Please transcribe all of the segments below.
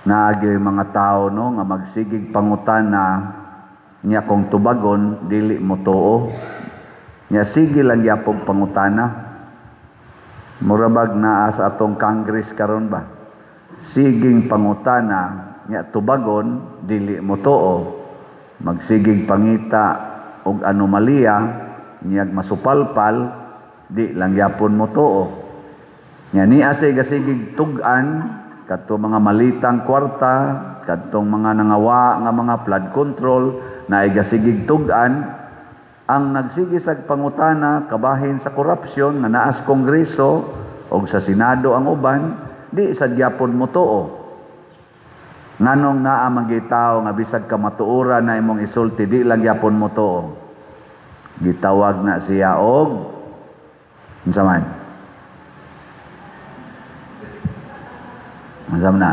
naagi mga tao no nga magsigig pangutana niya kung tubagon dili mo tuo. Nya sige lang yapong pangutana. Murabag naa sa atong Congress karon ba? Siging pangutana nya tubagon dili mo tuo. Magsigig pangita og anomalya niyag masupalpal di lang yapon mo tuo. Nya niya sigig tug-an kadtong mga malitang kwarta, kadtong mga nangawa nga mga flood control na igasigig tug-an ang nagsigisag pangutana kabahin sa korupsyon nga naa sa Kongreso o sa Senado ang uban, di sa gyapon mo tuo. Nganong naa magitaw nga bisag ka matuura na imong isulti, di lang gyapon mo tuo. Gitawag na siya og unsa man? Unsa na?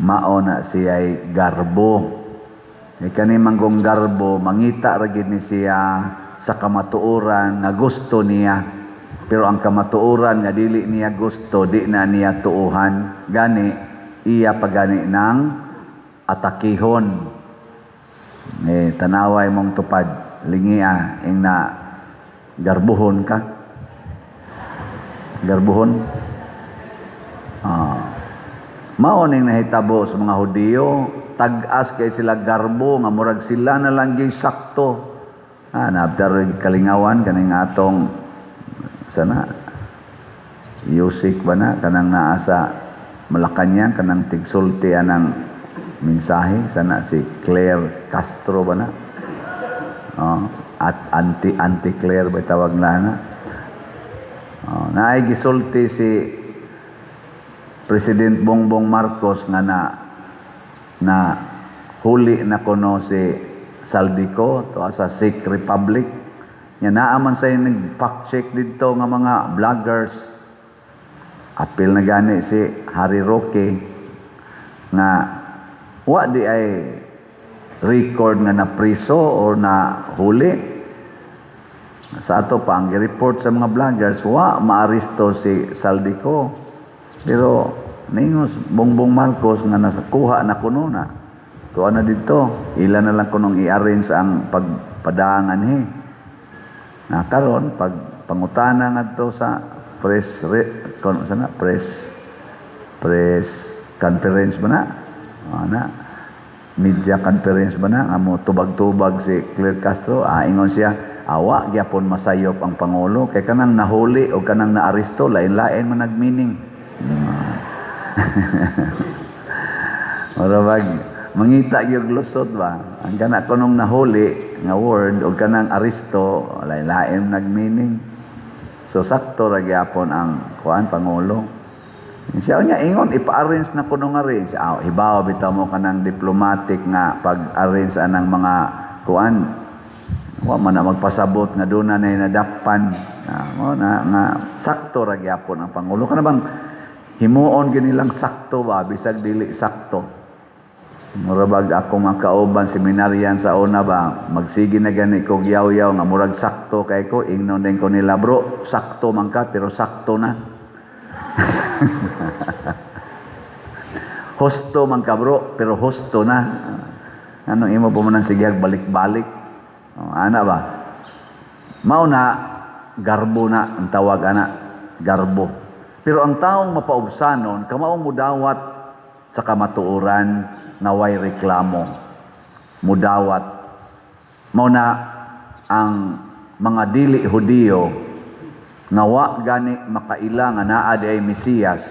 Mao na siya'y garbo. Kani manggong garbo, mangita ra gid ni siya sa kamatuoran na gusto niya. Pero ang kamatuoran nga dili niya gusto, di na niya tuuhan. Gani, iya pagani ng atakihon. Tanaway mong tupad, lingia, ing na garbuhon ka. Garbuhon? Mauning nahitabo sa mga Hudiyo, tag-as kay sila garbo nga murag sila na lang gyud sakto. Nabdar kalingawan kaning atong sana Yusik ba na kanang naa sa Malacañang kanang tigsulti anang mensahe sana si Claire Castro ba na? At anti Claire ba tawag na? Naay gisulti si President Bongbong Marcos nga na huli na kuno si Saldico to sa Czech Republic. Nya naaman sa nag-fact check dito nga mga vloggers. Apil na gani si Harry Roque nga wa di ay record nga na priso or na huli. Sa ato pa ang report sa mga vloggers, wa maaresto si Saldico. Pero ningos Bongbong Marcos nga nasa kuha na kuno na. Kuha na dito. Ilan na lang kunong i-arrange ang pagpadangan karon pag pangutana ngadto sa press conference ba na? Media conference ba na? Amo tubag-tubag si Claire Castro. Ingon siya, awa gyapon masayop ang Pangulo kay kanang nahuli o kanang naaresto lain-lain man nagmeaning. Murabag mangita gyud lusot ba ang kana kunong nahuli nga word o kanang aresto lain-lain nagmeaning. So sakto ra gyapon ang Pangulo. Siya niya ingon ipa-arrange na kuno nga rin. Hibaw bitaw mo kanang diplomatic nga pag-arrange anang mga wa man na magpasabot nga doon na nadakpan nga sakto ra gyapon ang Pangulo. Kana bang himuon ginilang sakto ba bisag dili sakto. Murabag ako makauban seminaryan sa una ba magsige na gani ko yaw-yaw nga murag sakto kay ko ingnon din ko nila bro sakto man ka pero sakto na. Husto man ka bro pero husto na. Anong imo po man sige balik-balik. Ana ba? Mao na garbo na ang tawag ana garbo. Pero ang taong mapaubsanon, kamao mudawat sa kamatuoran na way reklamo. Mudawat. Mao na ang mga dili Hudiyo nga wa gani makaila nga naa di ay Mesiyas.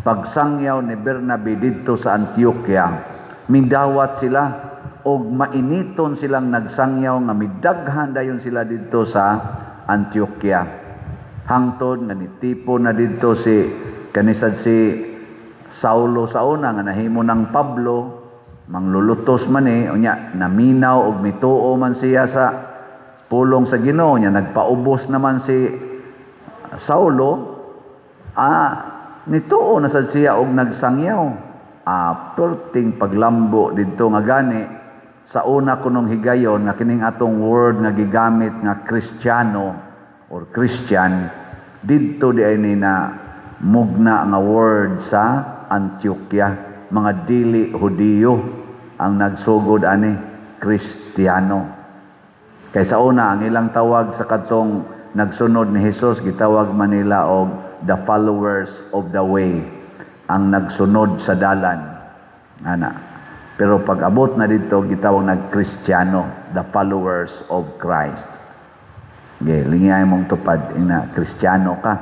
Pagsangyaw ni Bernabe didto sa Antioquia, midawat sila og mainiton silang nagsangyaw nga midaghan dayon sila didto sa Antioquia. Hangtod nga nitipo na dito si kanisad si Saulo sa una nga nahimo ng Pablo manglulutos man unya naminaw og mituo man siya sa pulong sa Ginoo nya nagpaubos naman si Saulo nituo na sad siya og nagsangyaw perting paglambo didto nga gani sa una kunong higayon nga kining atong word nga gigamit nga Kristiyano or Christian didto di ay ni na mugna nga word sa Antioquia, mga dili Hudiyo ang nagsugod ani Kristiyano. Kaysa una ang ilang tawag sa katong nagsunod ni Hesus gitawag man nila og the followers of the way, ang nagsunod sa dalan ana. Pero pag abot na dito gitawag nag-Kristiyano, the followers of Christ. Okay, lingay mong tupad ina Kristiyano ka.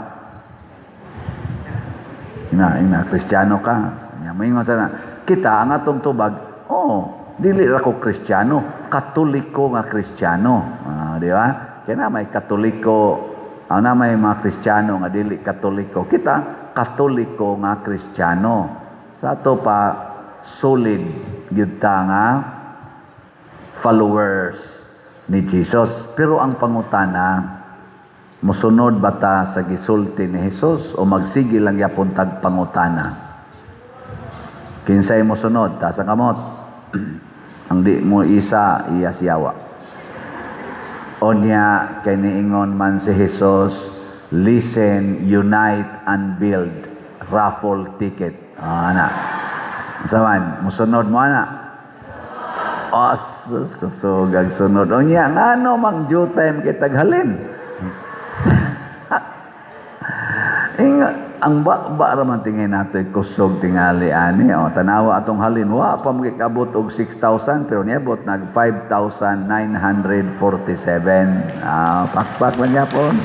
Ina Kristiyano ka. Nya moingon sana kita ang atong tubag, dili ra ko Kristiyano, Katoliko nga Kristiyano. Di ba? Kaya na may Katoliko, na may mga Kristiyano nga dili Katoliko. Kita Katoliko nga Kristiyano. Sa ato pa solid gyud ta nga followers ni Jesus. Pero ang pangutana, mosunod ba ta sa gisulti ni Jesus o magsige lang yapon tag pangutana? Kinsay mosunod ta sa kamot? Ang di mo isa iya siyawa. Onya kay niingon man si Jesus, listen, unite and build. Raffle ticket. Ana. Saman, musunod mo ana. Sus, kusugag sunod. Onya ngano mang due time kitag halin. Ang ba raman tingin nato kusog tingali ani tanawa atong halin wa pa magikabot og 6,000 pero niabot nag 5,947 pakpak lang yapon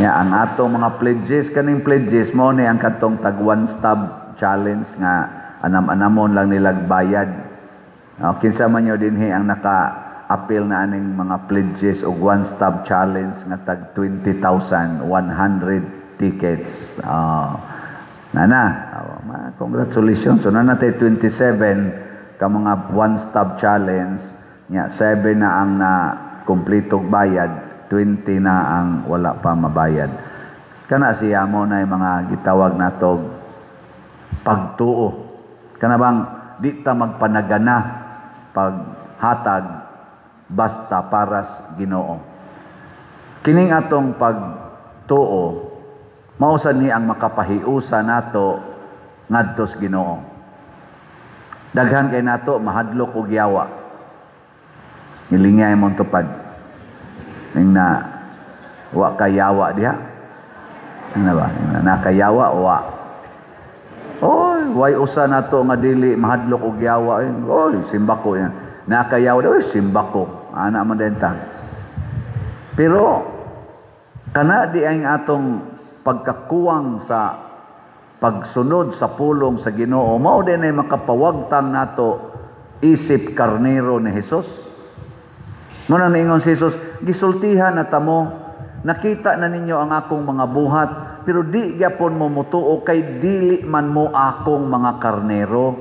nya ang atong mga pledges kaning pledges mo ni ang katong tag one stop challenge nga anam-anamon lang nilag bayad kinsa man yo dinhi ang naka-appeal na aning mga pledges og one stop challenge nga tag 20,100 tickets. Congratulations. So, natin 27 ka mga one-stop challenge. 7 na ang na-kumpletong bayad, 20 na ang wala pa mabayad. Kana siya mo na yung mga gitawag na to pagtuo. Kana bang di ta magpanagana paghatag basta paras Ginoo. Kining atong pagtuo mausan ni ang makapahiusa nato ngadto sa Ginoo. Daghan kay nato mahadlok og yawa. Nilingay mong tupad. Ning na wa kay yawa diha. Ano ba? Nakayawa wa. Oy, way usa nato nga dili mahadlok og yawa. Oy, simbako yan. Nakayawa daw simbako. Ana man denta. Pero kana di ang atong pagkakuwang sa pagsunod sa pulong sa Ginoo mao din ay makapawagtang nato isip karnero ni Hesus. Muna ningon si Hesus, gisultihan na tamo, nakita na ninyo ang akong mga buhat, pero di gyapon mo mutuo kay dili man mo akong mga karnero.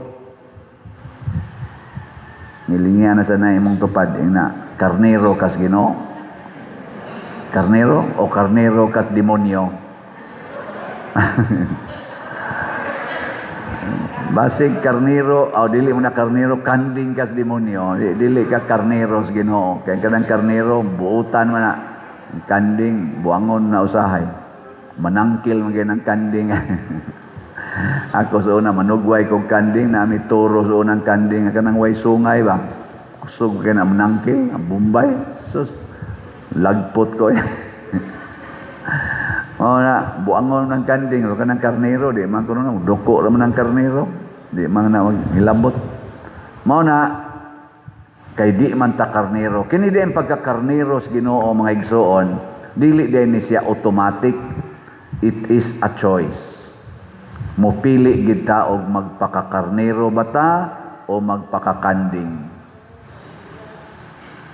Nilingyan na sana imong tupad ina karnero kas Ginoo. Karnero o karnero kas demonyo? Basig karnero o dili mo na karnero kanding kas demonyo dili ka karnero sa Ginoo kay kanang karnero buutan man na kanding buangon na usahay manangkil man ng kanding ako sa una manugway kog kanding nami turo sa unang kanding kanang way sungay ba kusog kay na manangkil Bombay sus lagpot ko na buangon ng kanding ro kanang karnero di man kuno na doko ra man ang karnero di man na hilabot mao na kay di man ta karnero kini di ang pagka-karnero sa Ginoo mga igsoon dili din ni siya automatic, it is a choice. Mopili gid ta og magpakakarnero bata o magpakakanding.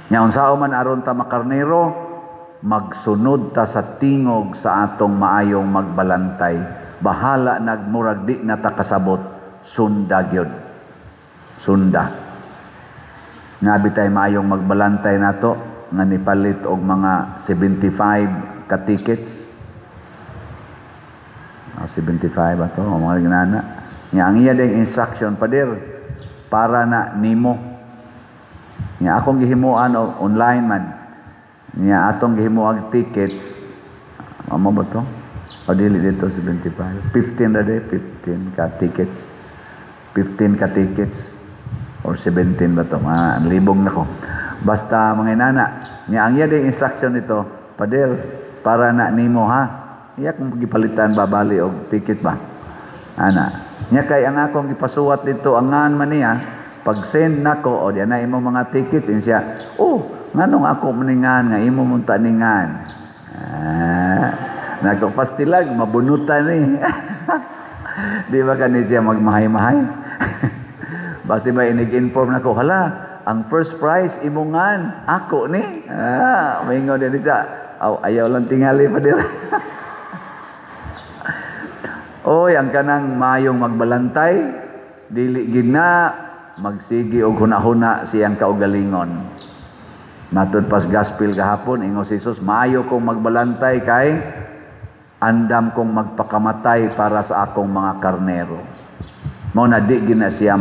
Nya unsa man aron ta makarnero, magsunod ta sa tingog sa atong maayong magbalantay. Bahala nagmurag di na ta kasabot, sunda gyud. Sunda. Nga bitay maayong magbalantay nato nga nipalit og mga 75 ka tickets. 75 ato o mga ginana. Nga ang iya ding instruction pader para na nimo. Nga akong gihimuan online man. Nga atong gihimuag tickets. Amo ba to? O dili dito 75. 15 na day, 15 ka tickets. 15 ka tickets. Or 17 ba ito? Libog na ko. Basta mga inana, niya ang iya din instruction nito, Pader, para na nimo ha. Iya kung gipalitan babali og ticket ba? Ana. Niya kay ang akong gipasuwat dito angan man niya, pag send nako o diyan na imo mga tickets siya. Oh, nganong ako maningan nga imo munta ningan. Nagpastilag mabunutan ni. Di ba kani siya magmahay-mahay? Basi ba inig-inform nako, hala, ang first prize imungan ako ni. Maingon din siya. Ayaw lang tingali pa dira. Oy, ang kanang mayong magbalantay, dili gid na magsigi og hunahuna siyang kaugalingon. Matud pas gospel gahapon, ingon si Jesus, maayo kong magbalantay kay andam kong magpakamatay para sa akong mga karnero. Mao na di gid na siya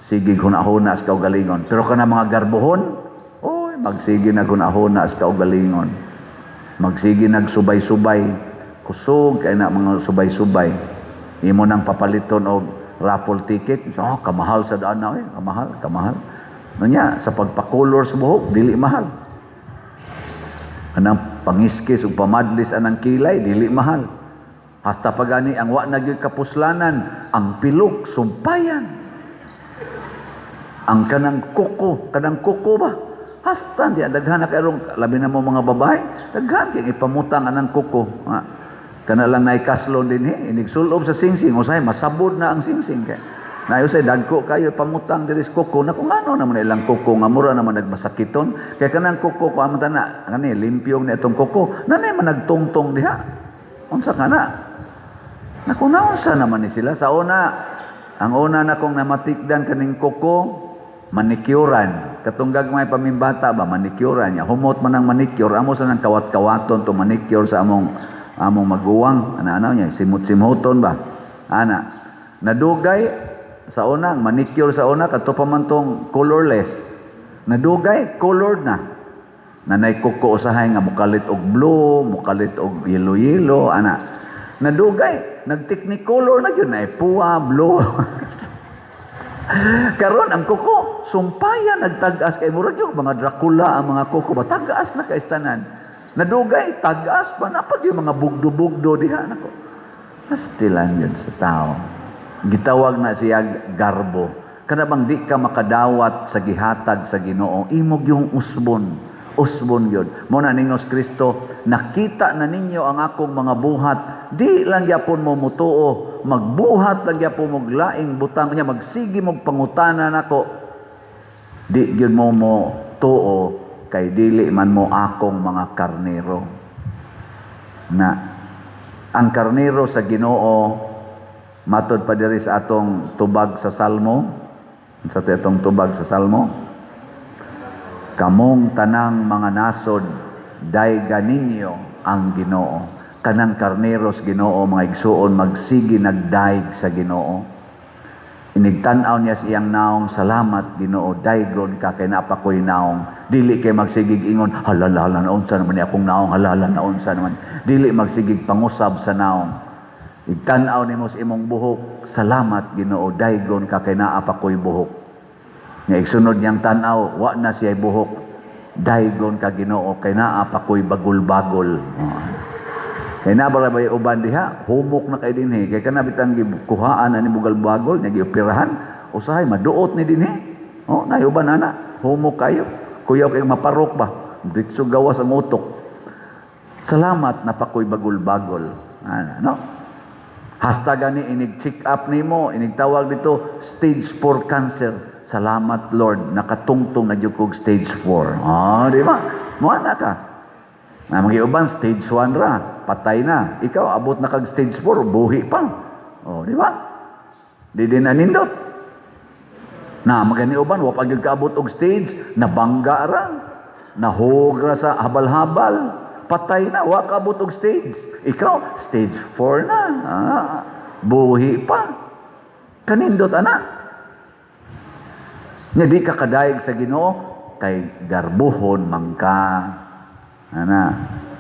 sigig hunahuna sa kaugalingon. Pero kana mga garbuhon, oy, magsigi na hunahuna sa kaugalingon. Magsigi nagsubay-subay. Kusog kay na mga subay-subay. Imo nang papaliton og raffle ticket. So, kamahal sa daan na, kamahal. Nanya, sa pagpakolor sa buhok, dili mahal. Anang pangiskis o pamadlis anang kilay, dili mahal. Hasta pagani ang wa nagyoy kapuslanan, ang pilok, sumpayan. Ang kanang kuko ba? Hasta, di daghan na kayo, labi na mo mga babae, daghan kaya ipamutang anang kuko. Kana lang naikaslon din inigsulob sa singsing, usay masabod na ang singsing kay. Nayo say dagko kayo pamutang diri sa kuko, na kung ano naman ilang kuko nga mura naman nagmasakiton, kay kanang kuko ko amon na kani limpyong ni atong kuko, nanay man nagtungtong diha. Unsa kana? Nakunaunsa naman ni sila sa una. Ang una na kong namatikdan kaning kuko, manikyuran. Katunggag may pamimbata ba manikyuran niya. Humot man ang manicure, amo sa nang kawat-kawaton to manicure sa among maguwang, ano niya, simut-simuton ba? Nadugay sa una, manicure sa una, kato pa man tong colorless. Nadugay, colored na. Nanay kuko usahay nga mukalit og blue, mukalit og yellow, Nadugay, nag-technicolor na yun, puwa, blue. Karon ang kuko, sumpayan, nagtagas kay murag yung mga Dracula, ang mga kuko, tagas na kaistanan. Nadugay, tagas pa, napag yung mga bugdo-bugdo diha nako. Pastilan yun sa tao. Gitawag na siya garbo. Kanabang di ka makadawat sa gihatag sa Ginoo, imog yung usbon. Usbon yun. Muna ningos Kristo, nakita na ninyo ang akong mga buhat, di lang yapon mo mutuo, magbuhat lang yapon mo laing butang niya, magsigi mong pangutanan ako. Di yun mo tuo, kay dili man mo akong mga karnero. Na ang karnero sa Ginoo matod pa diri sa atong tubag sa Salmo, sa atong tubag sa Salmo, kamong tanang mga nasod dayga ninyo ang Ginoo. Kanang karneros Ginoo mga igsuon magsigi nagdaig sa Ginoo. Inigtan-aw niya siyang naong, salamat Ginoo, daygon ka kay napakoy naong. Dili kay magsigig ingon, halala na unsa naman ni akong naong, halala na unsa naman. Dili magsigig pangusab sa naong. Igtan-aw nimo sa imong buhok, salamat Ginoo, daygon ka kay naapakoy buhok. Nga igsunod niyang tan-aw, wa na siya'y buhok, daygon ka Ginoo kay naapakoy bagol-bagol. Kay nabalabay uban diha, humok na kay dinhi. Kay kanabitang kuhaan ani bugal-bagol, nya gioperahan, usahay maduot ni dinhi. Oh, nay uban ana, humok kayo. Kuyaw kay maparok ba? Ditso gawas ang utok. Salamat napakoy bagol-bagol. No? Hasta gani inig-check up nimo, inigtawag dito stage 4 cancer. Salamat Lord, nakatungtong na jud kog stage 4. Di ba? Moana ka. Mga uban stage 1 ra, patay na. Ikaw abot na kag stage 4, buhi pa. Di ba? Di din nanindot. Magani uban wa pa gyud kaabot og stage, nabangga ra, nahugra sa habal-habal, patay na, wa kaabot og stage. Ikaw stage 4 na. Buhi pa. Kanindot ana. Nya di ka kadayeg sa Ginoo kay garbuhon man ka.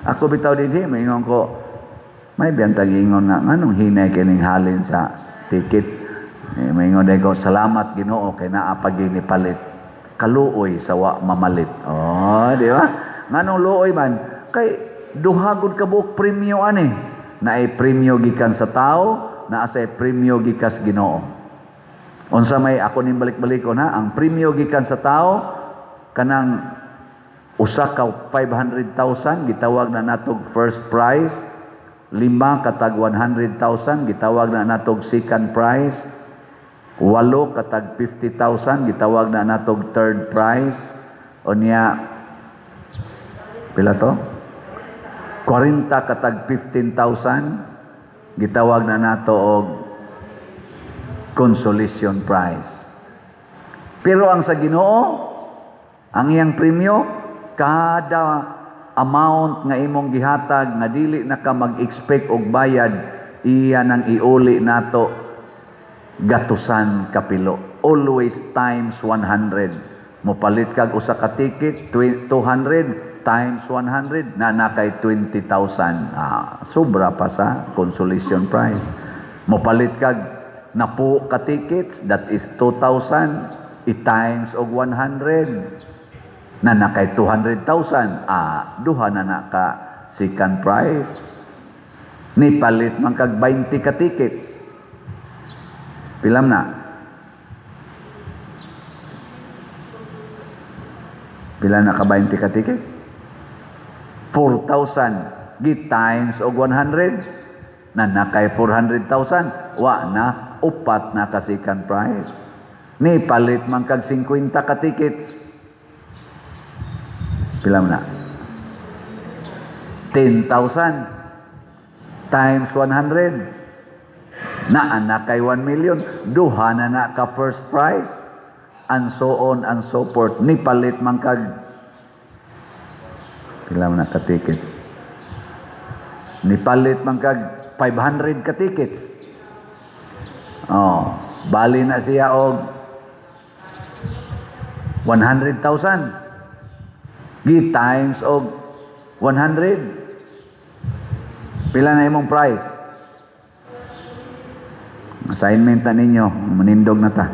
Ako bitaw dinhi, maingon ko, May biyantag ingon nga, nganong hinay kining halin sa ticket. Maingon day ko, salamat Ginoo kay naa pa gini palit. Kaluoy sa wa mamalit. Oh, di ba? Nganong luoy man? Kay duhagod ka buok premyo ani. Naay premyo gikan sa tao, naa sa premyo gikas Ginoo. Unsa may ako ning balik-balik ko na, ang premyo gikan sa tao kanang usa ka 500,000 gitawag na natog first prize, 5 katag 100,000 gitawag na natog second prize, 8 katag 50,000 gitawag na natog third prize, unya pila to? 40 katag 15,000 gitawag na nato og consolation prize. Pero ang sa Ginoo, ang iyang premyo, kada amount nga imong gihatag nga dili na ka mag-expect og bayad, iya nang iuli nato gatusan kapilo. Always times 100. Mopalit kag usa ka ticket 200 times 100 na nakay 20,000. Sobra pa sa consolation prize. Mopalit kag napo ka tickets, that is 2,000 i-times og 100 na nakay 200,000. Duha na naka second prize. Ni palit man kag 20 ka tickets. Pilam na? Pila na ka 20 ka tickets? 4,000 gi-times og 100 na nakay 400,000. Wa na upat na ka second prize. Ni palit man kag 50 ka tickets. Pila na? 10,000 times 100 na kay 1 million. Duha na ka first prize, and so on and so forth. Ni palit man kag pila na ka tickets. Ni palit man kag 500 ka tickets. Bali na siya og 100,000 gi times og 100. Pila na imong price? Assignment na ninyo, manindog na ta.